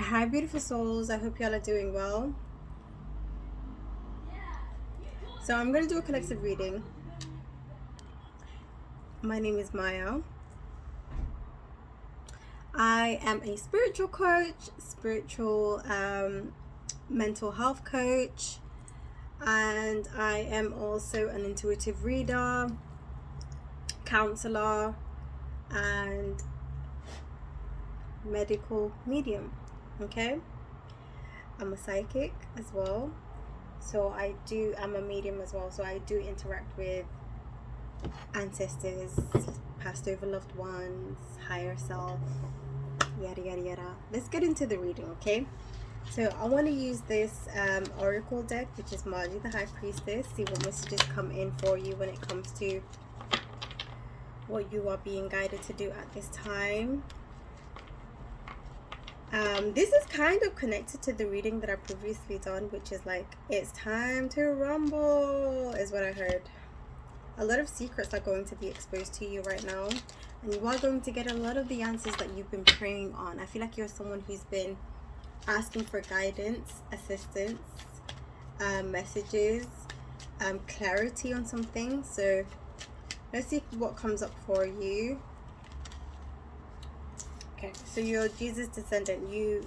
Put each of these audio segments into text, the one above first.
Hi, beautiful souls. I hope y'all are doing well. So, I'm going to do a collective reading. My name is Maya. I am a spiritual coach, spiritual mental health coach, and I am also an intuitive reader, counselor, and medical medium. Okay, I'm a psychic as well. So I'm a medium as well. So I do interact with ancestors, passed over loved ones, higher self, yada yada yada. Let's get into the reading, okay? So I want to use this oracle deck, which is Margie the High Priestess. See what messages come in for you when it comes to what you are being guided to do at this time. This is kind of connected to the reading that I previously done, which is like, it's time to rumble, is what I heard. A lot of secrets are going to be exposed to you right now, and you are going to get a lot of the answers that you've been praying on. I feel like you're someone who's been asking for guidance, assistance, messages, clarity on something. So let's see what comes up for you. Okay, so you're Jesus descendant. You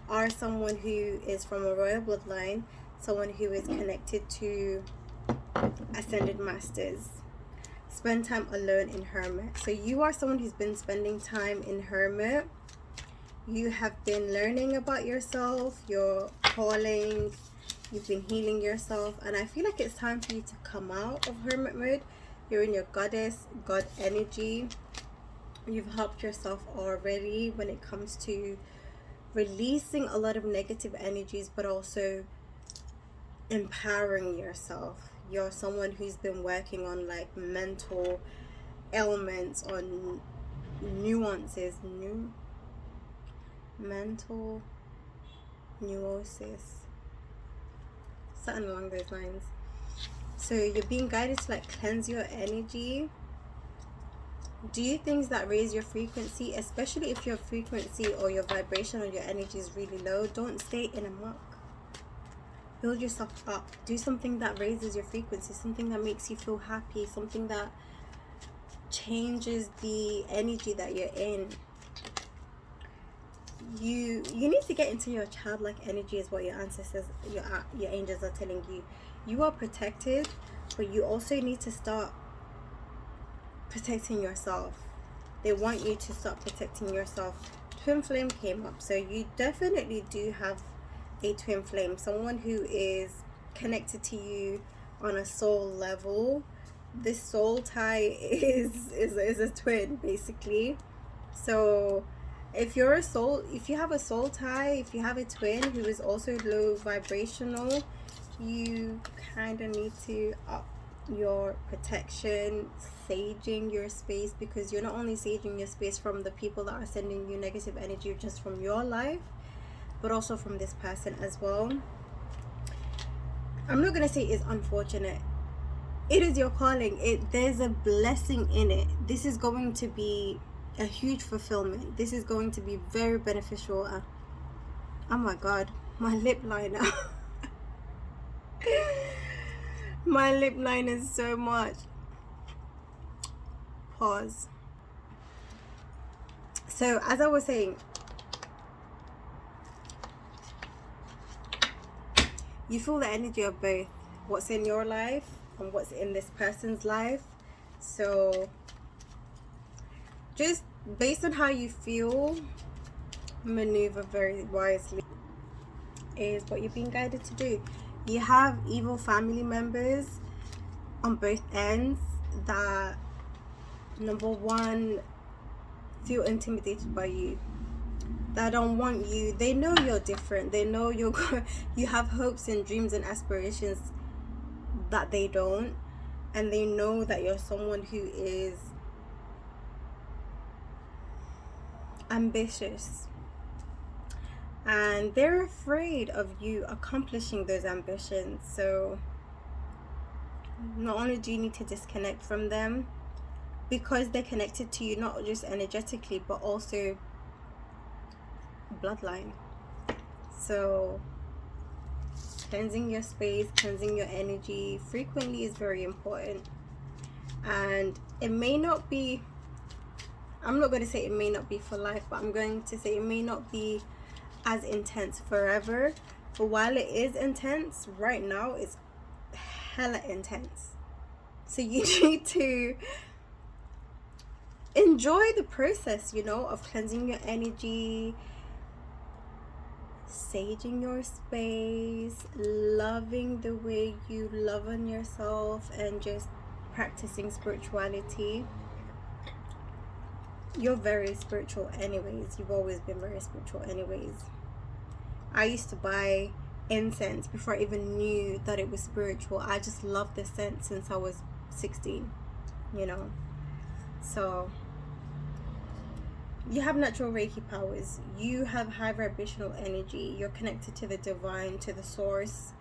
are someone who is from a royal bloodline, someone who is connected to ascended masters. Spend time alone in hermit. So you are someone who's been spending time in hermit. You have been learning about yourself, your calling, you've been healing yourself, and I feel like it's time for you to come out of hermit mode. You're in your goddess, God energy. You've helped yourself already when it comes to releasing a lot of negative energies, but also empowering yourself. You're someone who's been working on like mental ailments, on nuances, mental neurosis, something along those lines. So you're being guided to like cleanse your energy, do things that raise your frequency, especially if your frequency or your vibration or your energy is really low. Don't stay in a muck. Build yourself up. Do something that raises your frequency, something that makes you feel happy, something that changes the energy that you're in. You need to get into your childlike energy, is what your ancestors, your angels are telling you. You are protected, but you also need to start protecting yourself. They want you to start protecting yourself. Twin flame came up, so you definitely do have a twin flame, someone who is connected to you on a soul level. This soul tie is a twin, basically. So if you have a soul tie, if you have a twin who is also low vibrational, you kind of need to up your protection, saging your space, because you're not only saging your space from the people that are sending you negative energy just from your life, but also from this person as well. I'm not gonna say it's unfortunate. It is your calling. There's a blessing in it. This is going to be a huge fulfillment. This is going to be very beneficial. Oh my god, my lip liner. My lip liner is so much. Pause. So as I was saying, you feel the energy of both what's in your life and what's in this person's life. So just based on how you feel, maneuver very wisely is what you're being guided to do. You have evil family members on both ends that, number one, feel intimidated by you, that don't want you. They know you're different. They know you have hopes and dreams and aspirations that they don't, and they know that you're someone who is ambitious, and they're afraid of you accomplishing those ambitions. So not only do you need to disconnect from them, because they're connected to you not just energetically but also bloodline. So cleansing your space, cleansing your energy frequently is very important. And it may not be, I'm not going to say it may not be for life, but I'm going to say it may not be as intense forever. But while it is intense, right now it's hella intense. So you need to enjoy the process, you know, of cleansing your energy, saging your space, loving the way you love on yourself, and just practicing spirituality. You're very spiritual anyways. You've always been very spiritual anyways. I used to buy incense before I even knew that it was spiritual. I just loved the scent since I was 16, you know. So you have natural Reiki powers. You have high vibrational energy. You're connected to the divine, to the source.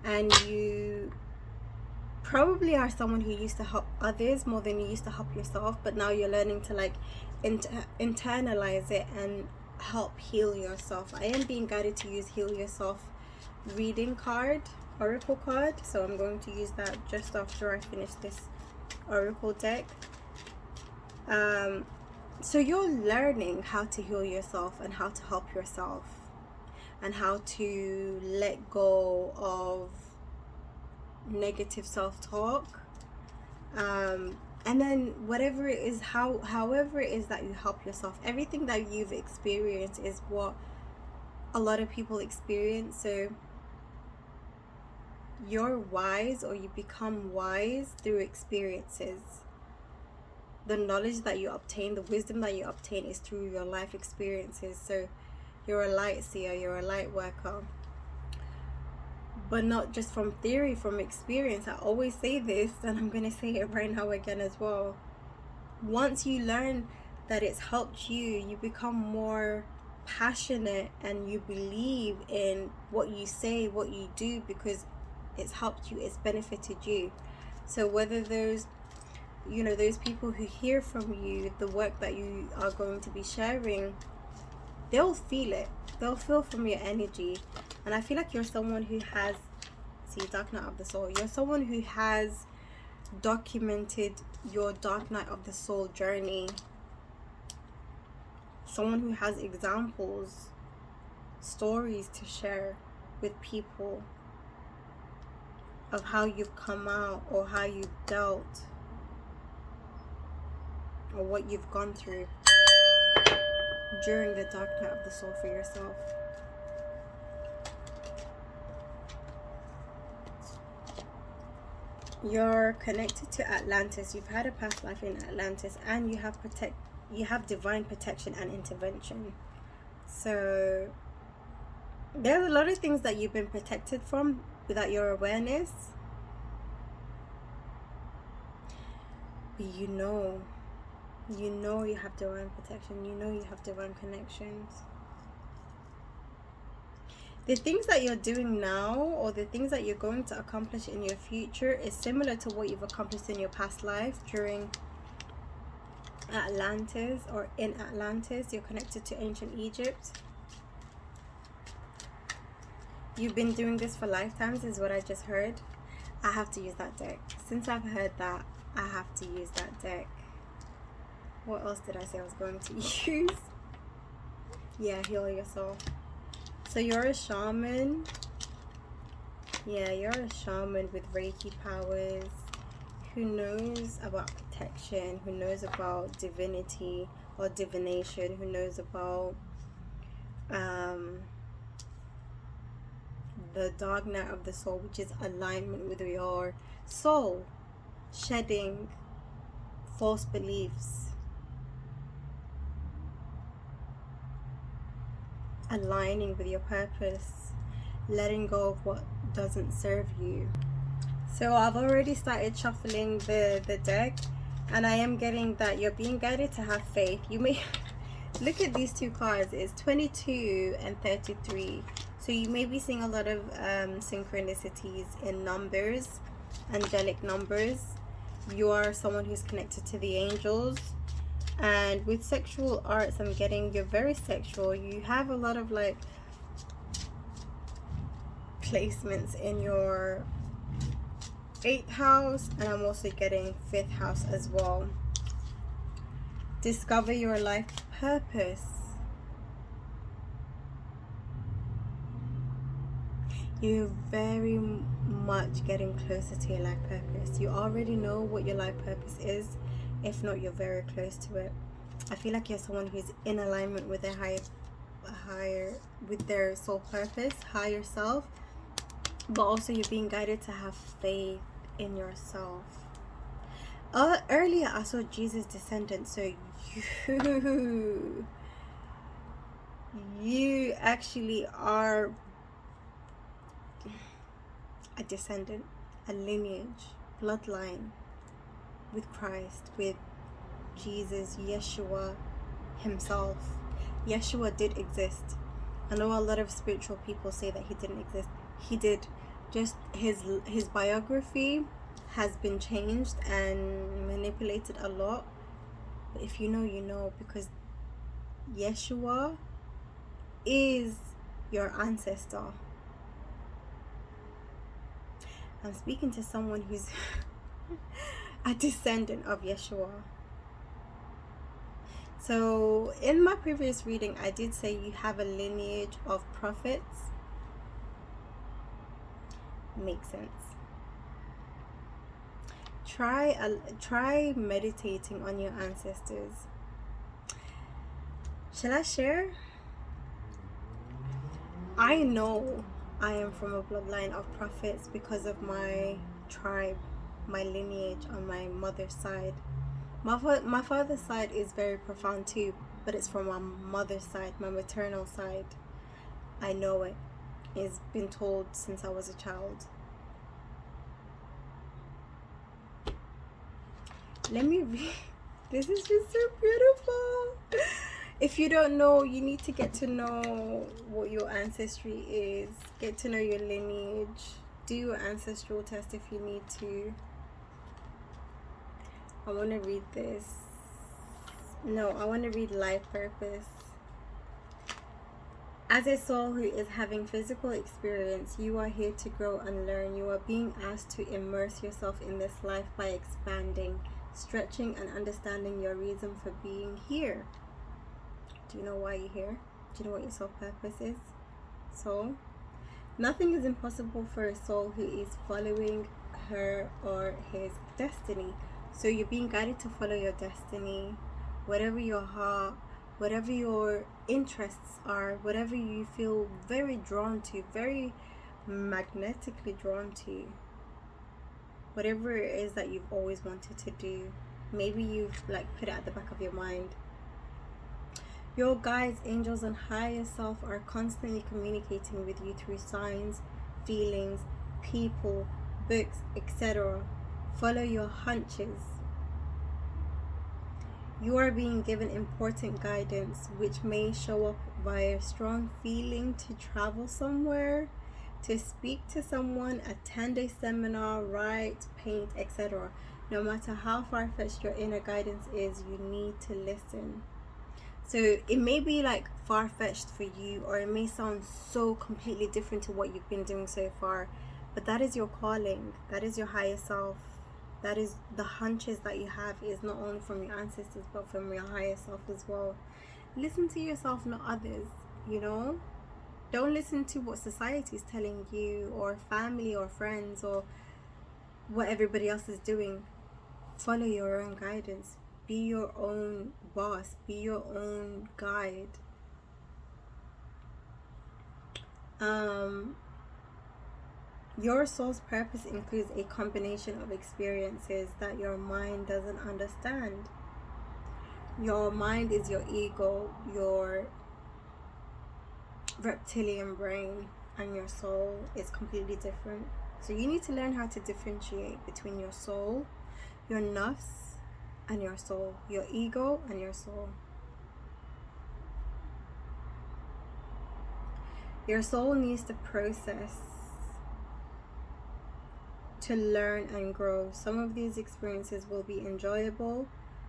And you probably are someone who used to help others more than you used to help yourself, but now you're learning to like internalize it and help heal yourself. I am being guided to use Heal Yourself reading card, oracle card, so I'm going to use that just after I finish this oracle deck. So you're learning how to heal yourself and how to help yourself and how to let go of negative self-talk, and then whatever it is, however it is that you help yourself, everything that you've experienced is what a lot of people experience. So you're wise, or you become wise through experiences. The knowledge that you obtain, the wisdom that you obtain is through your life experiences. So you're a light seer, you're a light worker, but not just from theory, from experience. I always say this, and I'm going to say it right now again as well. Once you learn that it's helped you, you become more passionate and you believe in what you say, what you do, because it's helped you, it's benefited you. So whether those, you know, those people who hear from you, the work that you are going to be sharing, they'll feel it. They'll feel from your energy. And I feel like you're someone who has, see, dark night of the soul. You're someone who has documented your dark night of the soul journey. Someone who has examples, stories to share with people of how you've come out, or how you've dealt, or what you've gone through during the dark night of the soul for yourself. You're connected to Atlantis. You've had a past life in Atlantis, and you have divine protection and intervention. So there's a lot of things that you've been protected from without your awareness. But you know you have divine protection. You know you have divine connections. The things that you're doing now, or the things that you're going to accomplish in your future, is similar to what you've accomplished in your past life during Atlantis, or in Atlantis. You're connected to ancient Egypt. You've been doing this for lifetimes, is what I just heard. I have to use that deck. Since I've heard that, I have to use that deck. What else did I say I was going to use? Yeah, Heal Yourself. So you're a shaman. Yeah, you're a shaman with Reiki powers, who knows about protection, who knows about divinity or divination, who knows about the dark night of the soul, which is alignment with your soul, shedding false beliefs, aligning with your purpose, letting go of what doesn't serve you. So I've already started shuffling the deck, and I am getting that you're being guided to have faith. You may look at these two cards. It's 22 and 33. So you may be seeing a lot of synchronicities in numbers, angelic numbers. You are someone who's connected to the angels. And with sexual arts, I'm getting you're very sexual. You have a lot of like placements in your 8th house, and I'm also getting 5th house as well. Discover your life purpose. You're very much getting closer to your life purpose. You already know what your life purpose is. If not, you're very close to it. I feel like you're someone who's in alignment with their with their soul purpose, higher self, but also you're being guided to have faith in yourself. Earlier I saw Jesus descendant, so you actually are a descendant, a lineage, bloodline with Christ, with Jesus, Yeshua himself. Yeshua did exist. I know a lot of spiritual people say that he didn't exist. He did. Just his biography has been changed and manipulated a lot. But if you know, you know, because Yeshua is your ancestor. I'm speaking to someone who's a descendant of Yeshua. So in my previous reading, I did say you have a lineage of prophets. Makes sense. Try meditating on your ancestors. Shall I share? I know I am from a bloodline of prophets because of my tribe, my lineage on my mother's side. My father's side is very profound too, but it's from my mother's side, my maternal side. I know it. It's been told since I was a child. Let me read. This is just so beautiful. If you don't know, you need to get to know what your ancestry is. Get to know your lineage. Do your ancestral test if you need to. I want to read this. No, I want to read life purpose. As a soul who is having physical experience, you are here to grow and learn. You are being asked to immerse yourself in this life by expanding, stretching, and understanding your reason for being here. Do you know why you're here? Do you know what your soul purpose is? So, nothing is impossible for a soul who is following her or his destiny. So you're being guided to follow your destiny, whatever your heart, whatever your interests are, whatever you feel very drawn to, very magnetically drawn to, whatever it is that you've always wanted to do. Maybe you've like put it at the back of your mind. Your guides, angels, and higher self are constantly communicating with you through signs, feelings, people, books, etc. Follow your hunches. You are being given important guidance, which may show up via strong feeling to travel somewhere, to speak to someone, attend a seminar, write, paint, etc. No matter how far-fetched your inner guidance is, you need to listen. So it may be like far-fetched for you, or it may sound so completely different to what you've been doing so far, but that is your calling. That is your higher self. That is the hunches that you have, is not only from your ancestors but from your higher self as well. Listen to yourself, not others. You know, don't listen to what society is telling you, or family, or friends, or what everybody else is doing. Follow your own guidance. Be your own boss. Be your own guide. Your soul's purpose includes a combination of experiences that your mind doesn't understand. Your mind is your ego, your reptilian brain, and your soul is completely different. So you need to learn how to differentiate between your soul, your nafs, and your soul, your ego and your soul. Your soul needs to process, to learn and grow. Some of these experiences will be enjoyable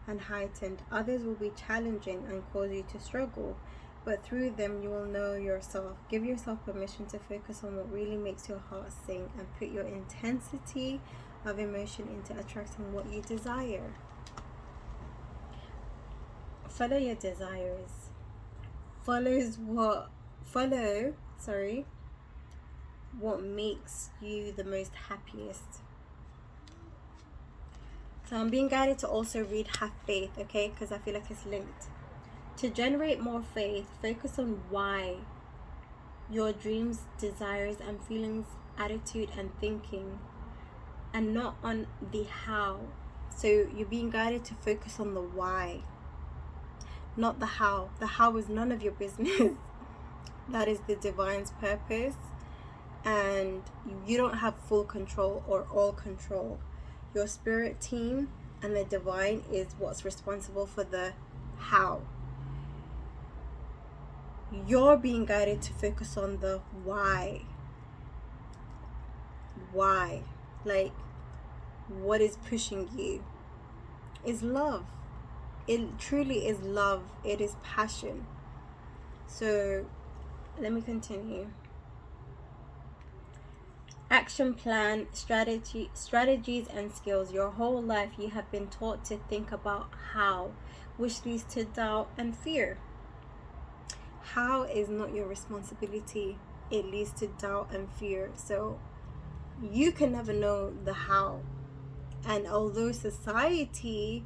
and heightened. Others will be challenging and cause you to struggle, but through them you will know yourself. Give yourself permission to focus on what really makes your heart sing and put your intensity of emotion into attracting what you desire. Follow your desires. Follow what makes you the most happiest. So I'm being guided to also read Have Faith, okay, because I feel like it's linked. To generate more faith, focus on why your dreams, desires and feelings, attitude and thinking, and not on the how. So you're being guided to focus on the why, not the how. The how is none of your business. That is the divine's purpose, and you don't have full control or all control. Your spirit team and the divine is what's responsible for the how. You're being guided to focus on the why. Why? Like, what is pushing you? Is love. It truly is love. It is passion. So let me continue. Action plan, strategies and skills. Your whole life you have been taught to think about how, which leads to doubt and fear. How is not your responsibility. It leads to doubt and fear. So you can never know the how. And although society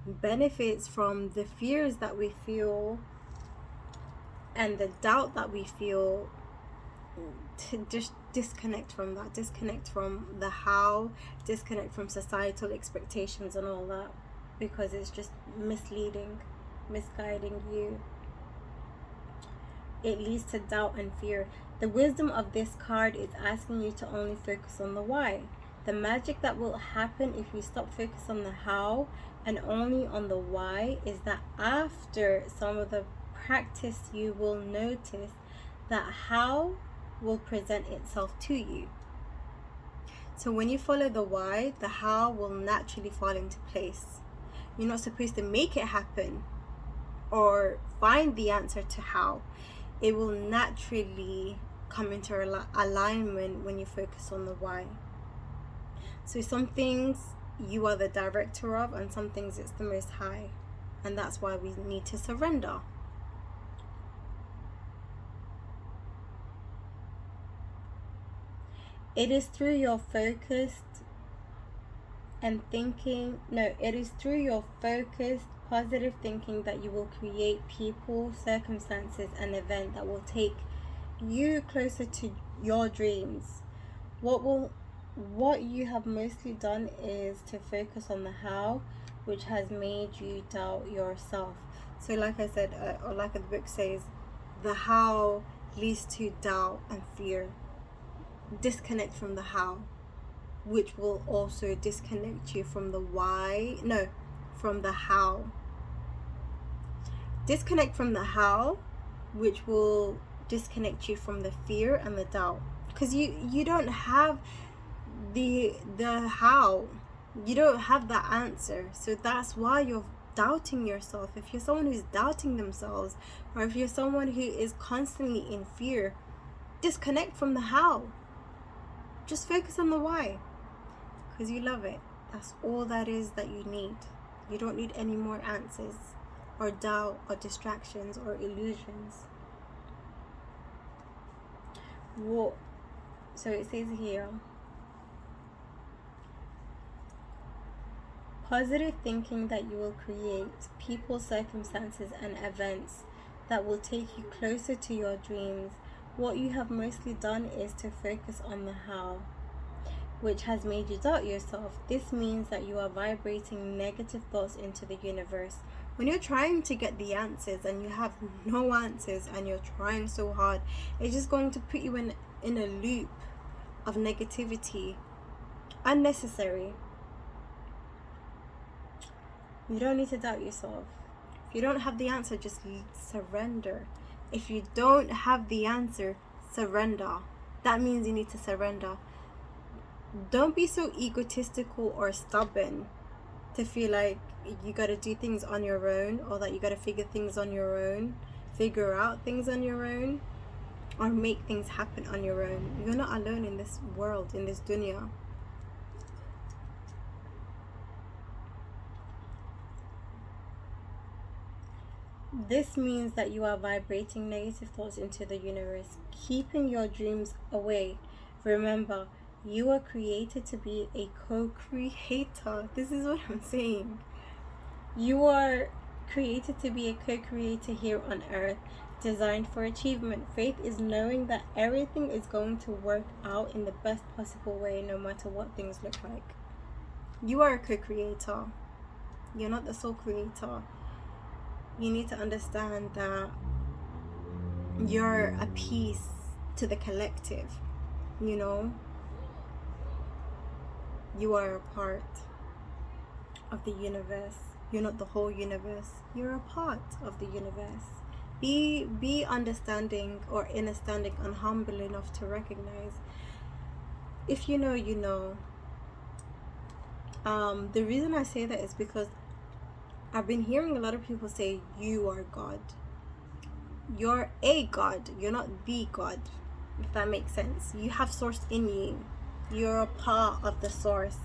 benefits from the fears that we feel and the doubt that we feel, to just disconnect from that, disconnect from the how, disconnect from societal expectations and all that, because it's just misleading, misguiding you. It leads to doubt and fear. The wisdom of this card is asking you to only focus on the why. The magic that will happen if you stop focus on the how and only on the why is that after some of the practice you will notice that how will present itself to you. So when you follow the why, the how will naturally fall into place. You're not supposed to make it happen or find the answer to how. It will naturally come into alignment when you focus on the why. So some things you are the director of, and some things it's the Most High, and that's why we need to surrender. It is through your focused and thinking, no, it is through your focused, positive thinking that you will create people, circumstances, and events that will take you closer to your dreams. What you have mostly done is to focus on the how, which has made you doubt yourself. So like I said, or like the book says, the how leads to doubt and fear. Disconnect from the how, which will also disconnect you from the why. No, from the how. Disconnect from the how, which will disconnect you from the fear and the doubt, because you don't have the how. You don't have the answer. So that's why you're doubting yourself. If you're someone who's doubting themselves, or if you're someone who is constantly in fear, disconnect from the how. Just focus on the why, because you love it. That's all that is that you need. You don't need any more answers or doubt or distractions or illusions. What? So it says here, positive thinking that you will create people, circumstances and events that will take you closer to your dreams. What you have mostly done is to focus on the how, which has made you doubt yourself. This means that you are vibrating negative thoughts into the universe. When you're trying to get the answers and you have no answers and you're trying so hard, it's just going to put you in a loop of negativity. Unnecessary. You don't need to doubt yourself. If you don't have the answer, just surrender. If you don't have the answer, surrender. That means you need to surrender. Don't be so egotistical or stubborn to feel like you got to do things on your own, or that you got to figure things on your own, figure out things on your own, or make things happen on your own. You're not alone in this world, in this dunya. This means that you are vibrating negative thoughts into the universe, keeping your dreams away. Remember, you are created to be a co-creator. This is what I'm saying. You are created to be a co-creator here on earth, designed for achievement. Faith is knowing that everything is going to work out in the best possible way, no matter what things look like. You are a co-creator. You're not the sole creator. You need to understand that you're a piece to the collective, you know? You are a part of the universe. You're not the whole universe. You're a part of the universe. Be understanding, or understanding and humble enough to recognize. If you know, you know. The reason I say that is because I've been hearing a lot of people say you are God. You're a God. You're not the God, if that makes sense. You have source in you. You're a part of the source.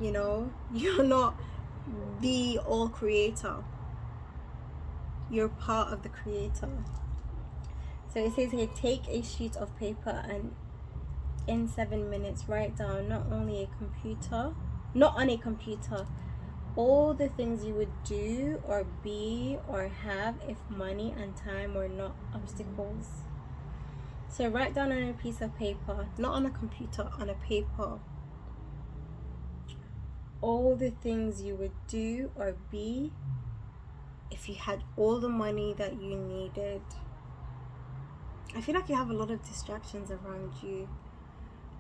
You know, you're not the all creator. You're part of the creator. So it says here, take a sheet of paper and in 7 minutes write down not on a computer, all the things you would do or be or have if money and time were not obstacles. So write down on a piece of paper, not on a computer, on a paper, all the things you would do or be if you had all the money that you needed. I feel like you have a lot of distractions around you,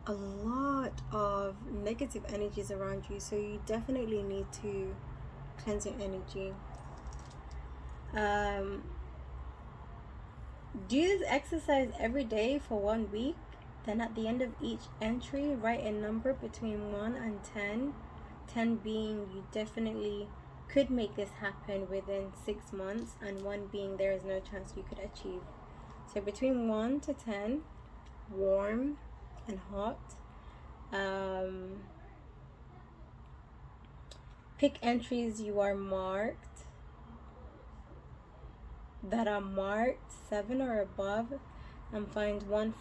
a lot of negative energies around you, so you definitely need to cleanse your energy. Do this exercise every day for 1 week. Then at the end of each entry, write a number between 1 and 10. 10 being you definitely could make this happen within 6 months, and 1 being there is no chance you could achieve. So between 1 to 10, warm and hot. Pick entries you are marked, that are marked 7 or above, and find one to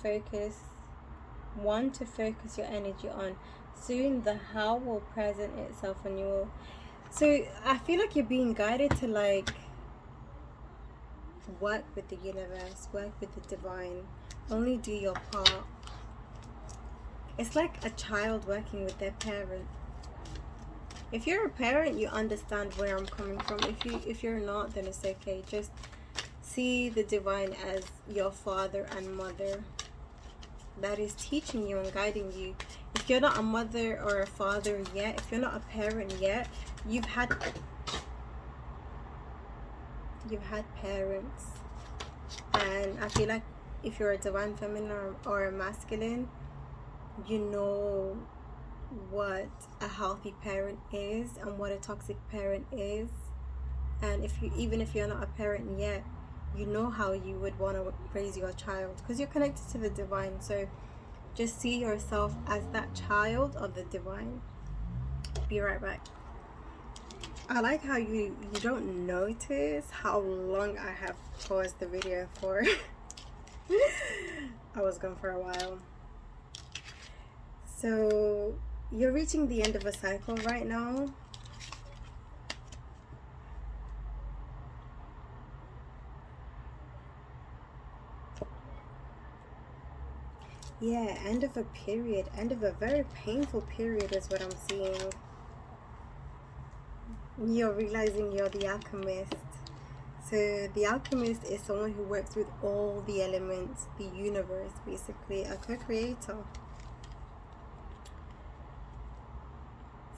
focus your energy on. Soon the how will present itself on you. So I feel like you're being guided to like work with the universe, work with the divine, only do your part. It's like a child working with their parent. If you're a parent, you understand where I'm coming from. If you're not, then it's okay. Just see the divine as your father and mother that is teaching you and guiding you. If you're not a mother or a father yet, if you're not a parent yet, you've had parents. And I feel like if you're a divine feminine or a masculine, you know what a healthy parent is and what a toxic parent is. And even if you're not a parent yet, you know how you would want to raise your child because you're connected to the divine. So just see yourself as that child of the divine. Be right back. I like how you don't notice how long I have paused the video for. I was gone for a while. So you're reaching the end of a cycle right now. Yeah, end of a period, end of a very painful period is what I'm seeing. You're realizing you're the alchemist. So the alchemist is someone who works with all the elements, the universe, basically, a co-creator.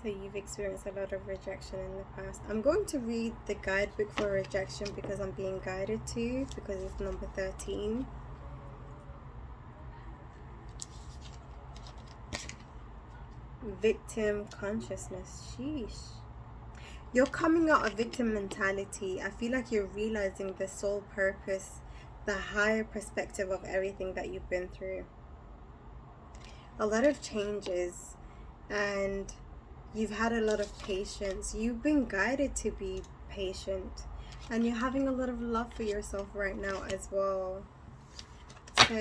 So you've experienced a lot of rejection in the past. I'm going to read the guidebook for rejection because I'm being guided to, because it's number 13. Victim consciousness. Sheesh. You're coming out of victim mentality. I feel like you're realizing the sole purpose, the higher perspective of everything that you've been through. A lot of changes, and you've had a lot of patience. You've been guided to be patient, and you're having a lot of love for yourself right now as well. So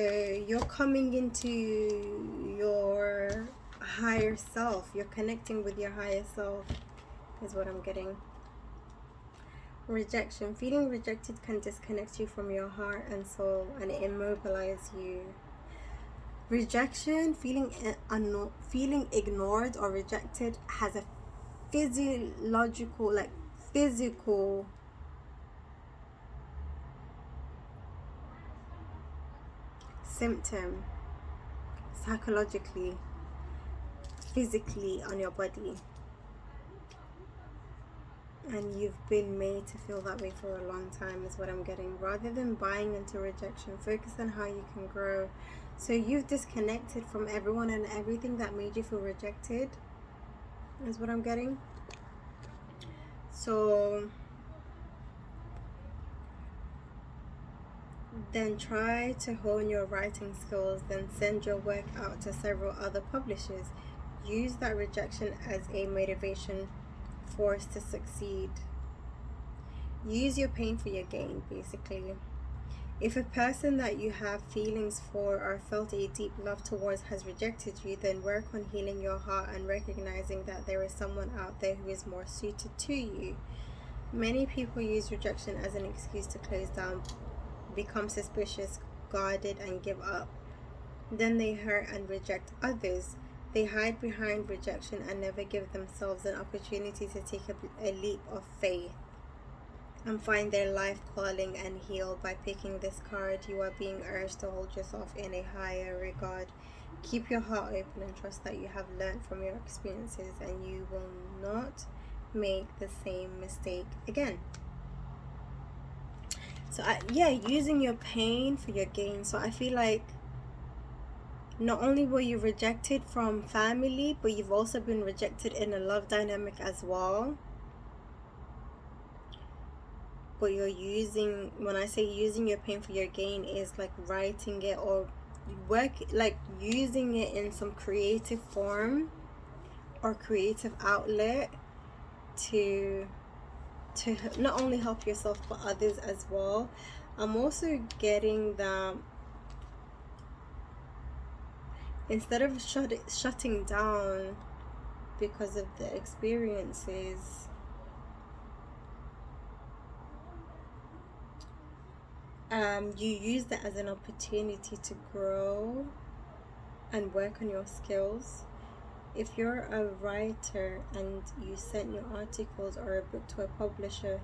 you're coming into your higher self. You're connecting with your higher self is what I'm getting. Rejection. Feeling rejected can disconnect you from your heart and soul and immobilize you. Rejection, feeling ignored or rejected, has a physical symptom, psychologically, physically on your body. And you've been made to feel that way for a long time is what I'm getting. Rather than buying into rejection, focus on how you can grow. So you've disconnected from everyone and everything that made you feel rejected is what I'm getting. So then try to hone your writing skills, then send your work out to several other publishers. Use that rejection as a motivation force to succeed. Use your pain for your gain, basically. If a person that you have feelings for or felt a deep love towards has rejected you, then work on healing your heart and recognizing that there is someone out there who is more suited to you. Many people use rejection as an excuse to close down, become suspicious, guarded, and give up. Then they hurt and reject others. They hide behind rejection and never give themselves an opportunity to take a leap of faith and find their life calling and heal. By picking this card, you are being urged to hold yourself in a higher regard. Keep your heart open and trust that you have learned from your experiences and you will not make the same mistake again. So using your pain for your gain. So I feel like not only were you rejected from family, but you've also been rejected in a love dynamic as well. But you're using, when I say using your pain for your gain, is like writing it or using it in some creative form or creative outlet to not only help yourself but others as well. I'm also getting that instead of shutting down because of the experiences, you use that as an opportunity to grow and work on your skills. If you're a writer and you sent your articles or a book to a publisher,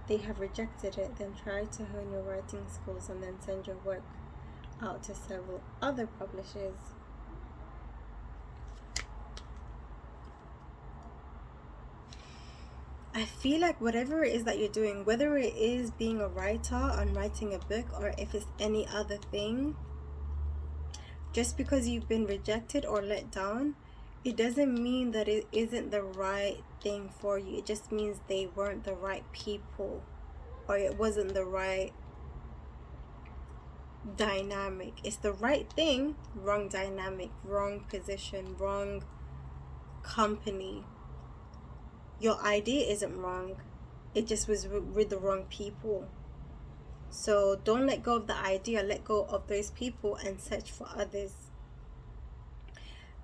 they have rejected it, then try to hone your writing skills and then send your work out to several other publishers. I feel like whatever it is that you're doing, whether it is being a writer and writing a book or if it's any other thing, just because you've been rejected or let down, it doesn't mean that it isn't the right thing for you. It just means they weren't the right people or it wasn't the right dynamic. It's the right thing, wrong dynamic, wrong position, wrong company. Your idea isn't wrong, it just was with the wrong people. So don't let go of the idea, let go of those people and search for others.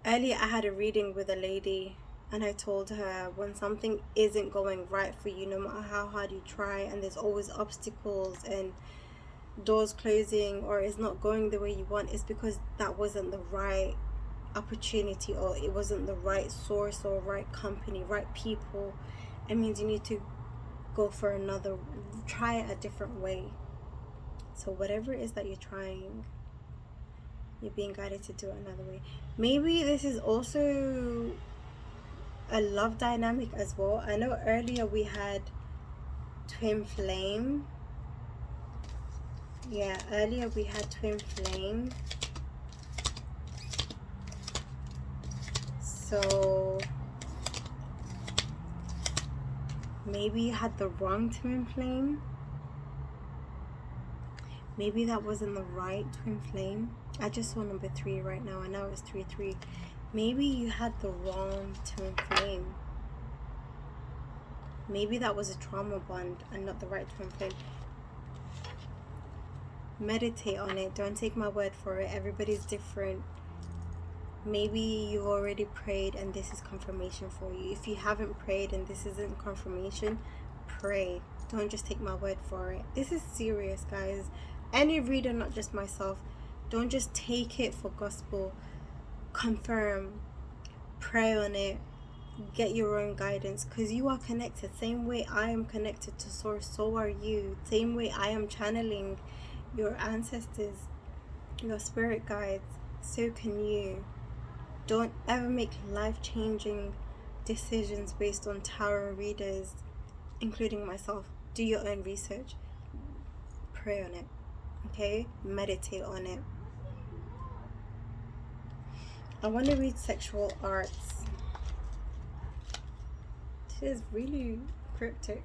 Earlier I had a reading with a lady and I told her when something isn't going right for you, no matter how hard you try, and there's always obstacles and doors closing or it's not going the way you want, it's because that wasn't the right opportunity or it wasn't the right source or right company, right people. It means you need to go for try it a different way. So whatever it is that you're trying, you're being guided to do it another way. Maybe this is also a love dynamic as well. I know earlier we had twin flame. Earlier we had twin flame. So Maybe you had the wrong twin flame. Maybe that wasn't the right twin flame. I just saw number 3 right now, and now it's 3-3. Maybe you had the wrong twin flame. Maybe that was a trauma bond and not the right twin flame. Meditate on it. Don't take my word for it. Everybody's different. Maybe you've already prayed and this is confirmation for you. If you haven't prayed and this isn't confirmation, pray. Don't just take my word for it. This is serious, guys. Any reader, not just myself. Don't just take it for gospel. Confirm. Pray on it. Get your own guidance, because you are connected. Same way I am connected to source, so are you. Same way I am channeling your ancestors, your spirit guides, so can you. Don't ever make life-changing decisions based on tarot readers, including myself. Do your own research. Pray on it. Okay? Meditate on it. I want to read sexual arts. This is really cryptic.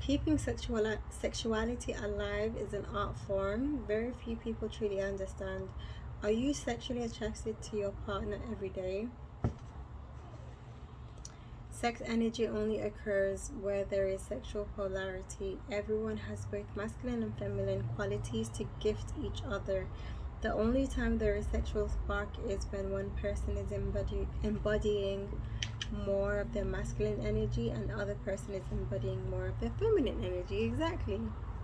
Keeping sexuality alive is an art form very few people truly understand. Are you sexually attracted to your partner every day? Sex energy only occurs where there is sexual polarity. Everyone has both masculine and feminine qualities to gift each other. The only time there is sexual spark is when one person is embodying more of their masculine energy and the other person is embodying more of their feminine energy. Exactly.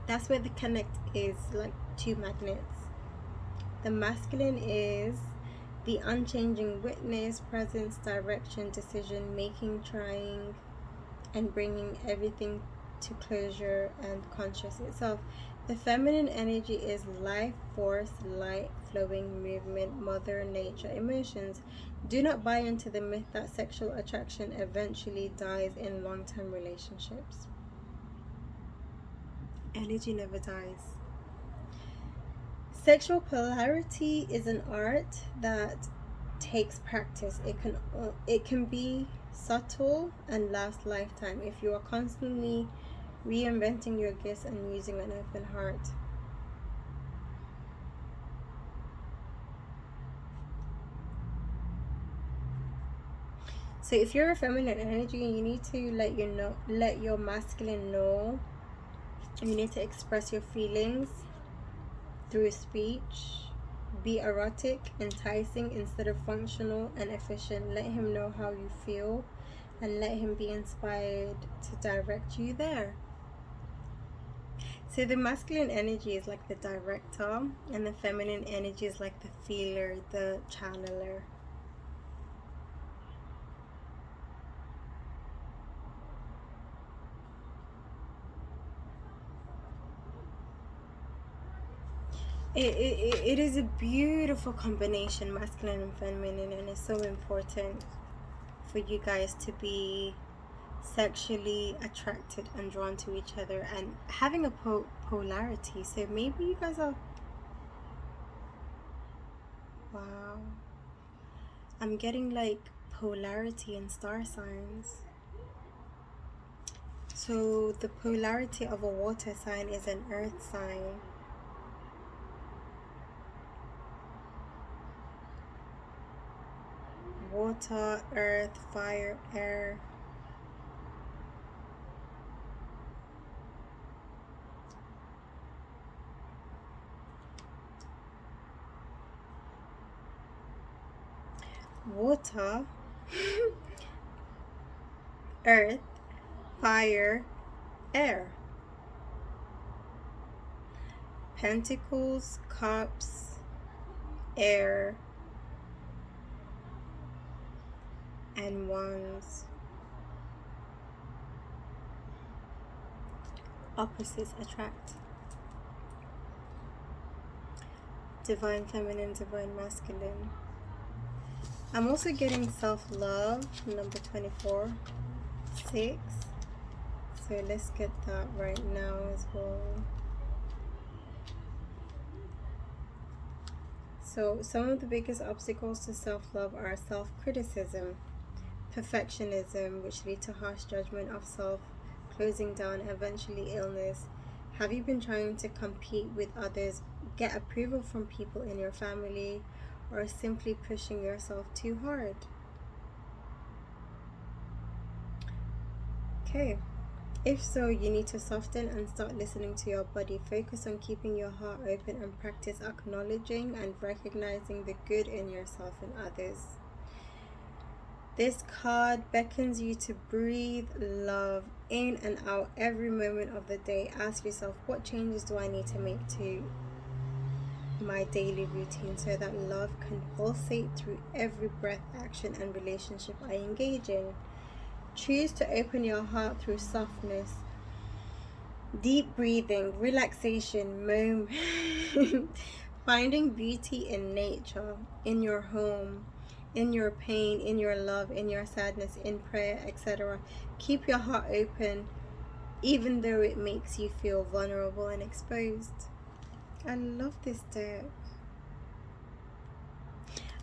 That's where the connect is, like two magnets. The masculine is the unchanging witness, presence, direction, decision making, trying and bringing everything to closure and conscious itself. The feminine energy is life force, light, flowing movement, mother nature, emotions. Do not buy into the myth that sexual attraction eventually dies in long-term relationships. Energy never dies. Sexual polarity is an art that takes practice. It can be subtle and last lifetime if you are constantly reinventing your gifts and using an open heart. So if you're a feminine energy, you need to let your masculine know. You need to express your feelings through speech. Be erotic, enticing instead of functional and efficient. Let him know how you feel and let him be inspired to direct you there. So the masculine energy is like the director and the feminine energy is like the feeler, the channeler. It is a beautiful combination, masculine and feminine, and it's so important for you guys to be sexually attracted and drawn to each other and having a polarity. So maybe you guys are, wow, I'm getting like polarity in star signs. So the polarity of a water sign is an earth sign. Water, earth, fire, air. Water, earth, fire, air. Pentacles, cups, air, and wands. Opposites attract. Divine feminine, divine masculine. I'm also getting self-love, number 24, 6. So let's get that right now as well. So some of the biggest obstacles to self-love are self-criticism, perfectionism, which lead to harsh judgment of self, closing down, eventually illness? Have you been trying to compete with others, get approval from people in your family, or simply pushing yourself too hard? Okay. If so, you need to soften and start listening to your body. Focus on keeping your heart open and practice acknowledging and recognizing the good in yourself and others. This card beckons you to breathe love in and out every moment of the day. Ask yourself, what changes do I need to make to my daily routine so that love can pulsate through every breath, action, and relationship I engage in? Choose to open your heart through softness, deep breathing, relaxation, finding beauty in nature, in your home, in your pain, in your love, in your sadness, in prayer, etc. Keep your heart open, even though it makes you feel vulnerable and exposed. I love this deck.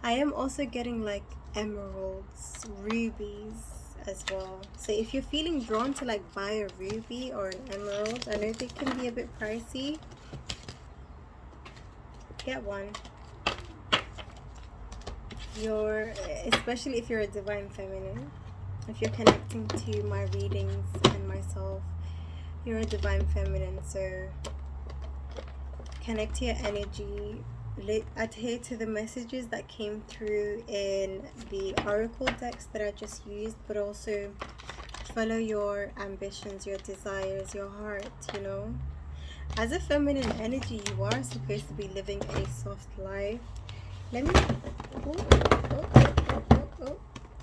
I am also getting like emeralds, rubies as well. So if you're feeling drawn to like buy a ruby or an emerald, I know they can be a bit pricey, get one. Especially if you're a divine feminine, if you're connecting to my readings and myself, you're a divine feminine, so connect to your energy, adhere to the messages that came through in the oracle decks that I just used, but also follow your ambitions, your desires, your heart. As a feminine energy, you are supposed to be living a soft life.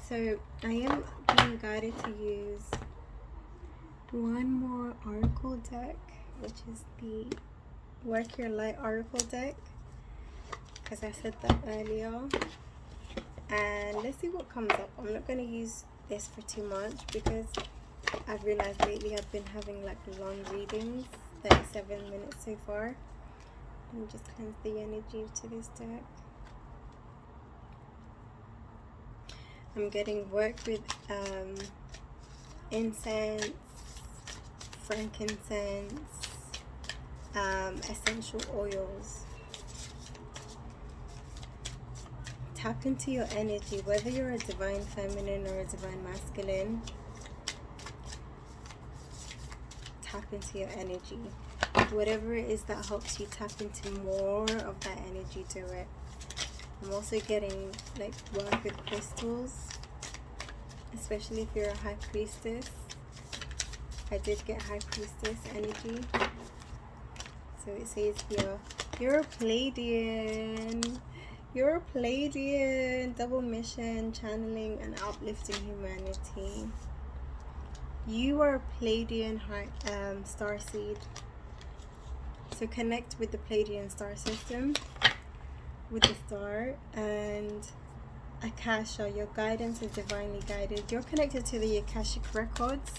So I am being guided to use one more oracle deck, which is the Work Your Light oracle deck, because I said that earlier. And let's see what comes up. I'm not going to use this for too much because I've realized lately I've been having like long readings, 37 minutes so far. Let me just cleanse the energy to this deck. I'm getting work with incense, frankincense, essential oils. Tap into your energy, whether you're a divine feminine or a divine masculine. Tap into your energy. Whatever it is that helps you tap into more of that energy, do it. I'm also getting like work with crystals, especially if you're a high priestess. I did get high priestess energy. So it says here, you're a Pleiadian. You're a Pleiadian, double mission, channeling and uplifting humanity. You are a Pleiadian starseed. So connect with the Pleiadian star system, with the star, and Akasha, your guidance is divinely guided. You're connected to the Akashic records.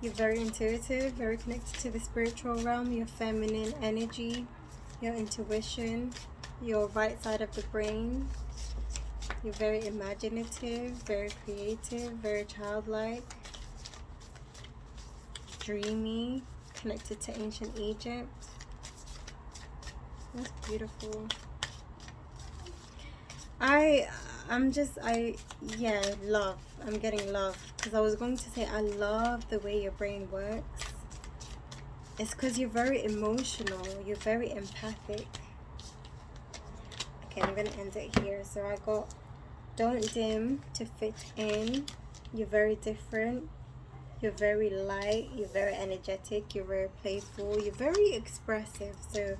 You're very intuitive, very connected to the spiritual realm, your feminine energy, your intuition, your right side of the brain. You're very imaginative, very creative, very childlike, dreamy, connected to ancient Egypt. That's beautiful. Love. I'm getting love, because I was going to say I love the way your brain works. It's because you're very emotional, you're very empathic. Okay, I'm gonna end it here. So I got, don't dim to fit in. You're very different. You're very light. You're very energetic. You're very playful. You're very expressive. So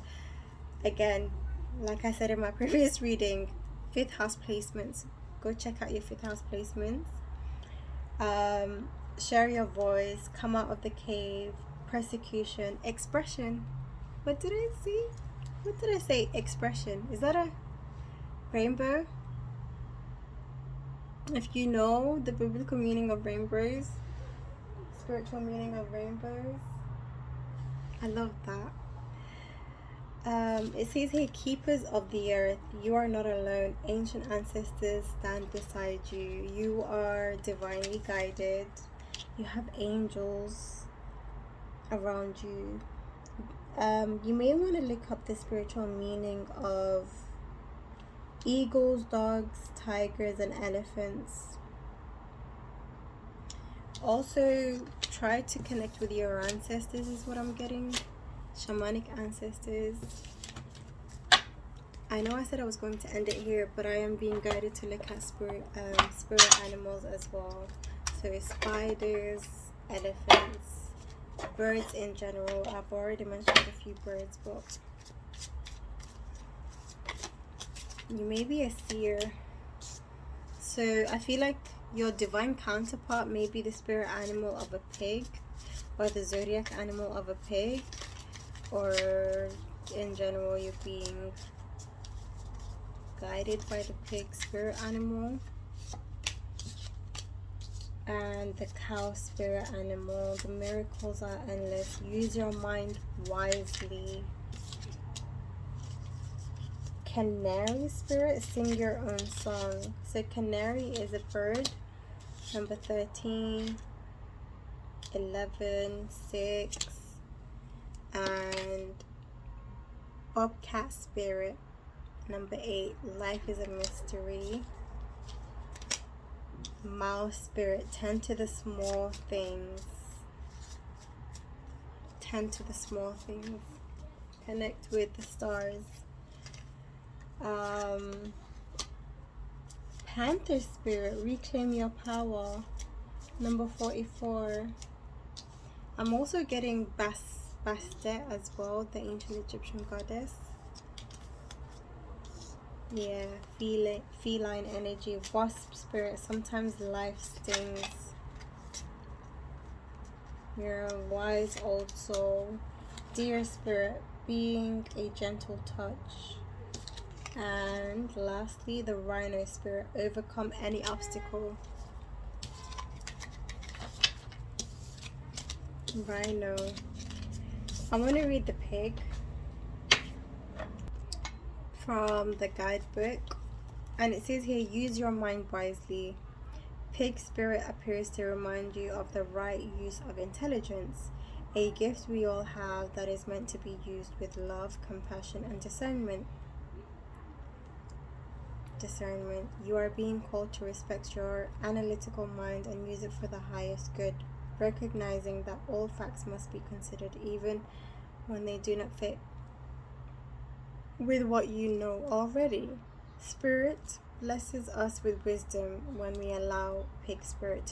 again, like I said in my previous reading, 5th house placements. Go check out your 5th house placements. Share your voice. Come out of the cave. Persecution. Expression. What did I see? What did I say? Expression. Is that a rainbow? If you know the biblical meaning of rainbows, spiritual meaning of rainbows, I love that. It says here, keepers of the earth, you are not alone. Ancient ancestors stand beside you. You are divinely guided. You have angels around you. You may want to look up the spiritual meaning of eagles, dogs, tigers, and elephants. Also, try to connect with your ancestors, is what I'm getting. Shamanic ancestors. I know I said I was going to end it here, but I am being guided to look at spirit animals as well. So spiders, elephants, birds in general. I've already mentioned a few birds, but you may be a seer. So I feel like your divine counterpart may be the spirit animal of a pig, or the zodiac animal of a pig, or in general you're being guided by the pig spirit animal and the cow spirit animal. The miracles are endless. Use your mind wisely. Canary spirit, sing your own song. So canary is a bird. Number 13, 11, 6, and bobcat spirit. Number 8, life is a mystery. Mouse spirit, tend to the small things. Tend to the small things. Connect with the stars. Panther spirit, reclaim your power. Number 44. I'm also getting Bastet as well, the ancient Egyptian goddess. Yeah, feline energy. Wasp spirit, sometimes life stings. You're a wise old soul. Deer spirit, being a gentle touch. And lastly, the rhino spirit, overcome any obstacle. Rhino. I'm going to read the pig from the guidebook, and it says here, use your mind wisely. Pig spirit appears to remind you of the right use of intelligence, a gift we all have that is meant to be used with love, compassion, and discernment. You are being called to respect your analytical mind and use it for the highest good, recognizing that all facts must be considered even when they do not fit with what you know already. Spirit blesses us with wisdom when we allow pig spirit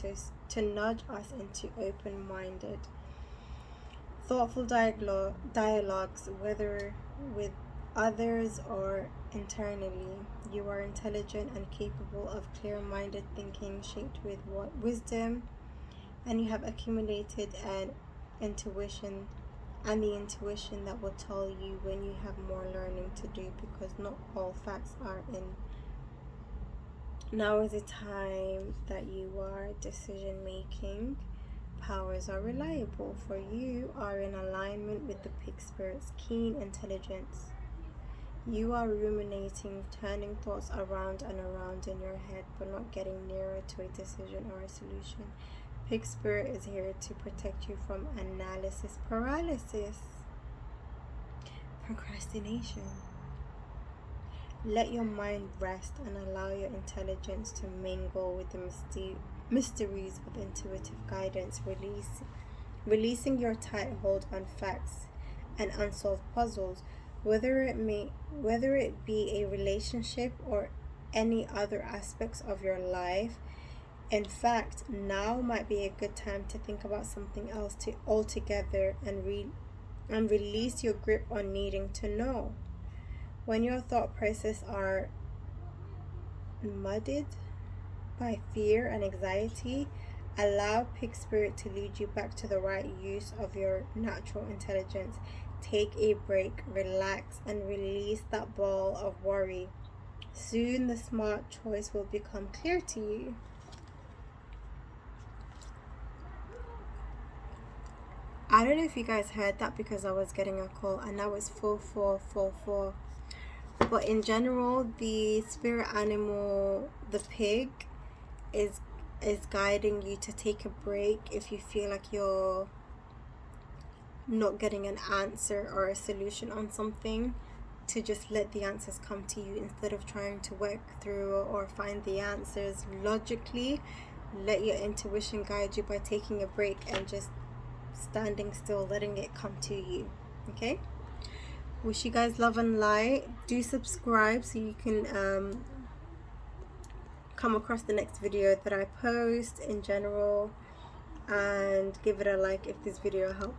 to nudge us into open-minded, thoughtful dialogues, whether with others or internally. You are intelligent and capable of clear-minded thinking shaped with wisdom, and you have accumulated an intuition, and the intuition that will tell you when you have more learning to do, because not all facts are in. Now is the time that you are decision making. Powers are reliable, for you are in alignment with the pig spirit's keen intelligence. You are ruminating, turning thoughts around and around in your head, but not getting nearer to a decision or a solution. Pig spirit is here to protect you from analysis paralysis, procrastination. Let your mind rest and allow your intelligence to mingle with the mysteries of intuitive guidance, releasing your tight hold on facts and unsolved puzzles, whether it be a relationship or any other aspects of your life. In fact, now might be a good time to think about something else altogether and release your grip on needing to know. When your thought process are muddied by fear and anxiety, allow pig spirit to lead you back to the right use of your natural intelligence. Take a break, relax, and release that ball of worry. Soon the smart choice will become clear to you. I don't know if you guys heard that because I was getting a call, and that was 4444. But in general, the spirit animal, the pig, is guiding you to take a break if you feel like you're not getting an answer or a solution on something, to just let the answers come to you instead of trying to work through or find the answers logically. Let your intuition guide you by taking a break and just standing still, letting it come to you. Okay, wish you guys love and light. Do subscribe so you can come across the next video that I post in general, and give it a like if this video helped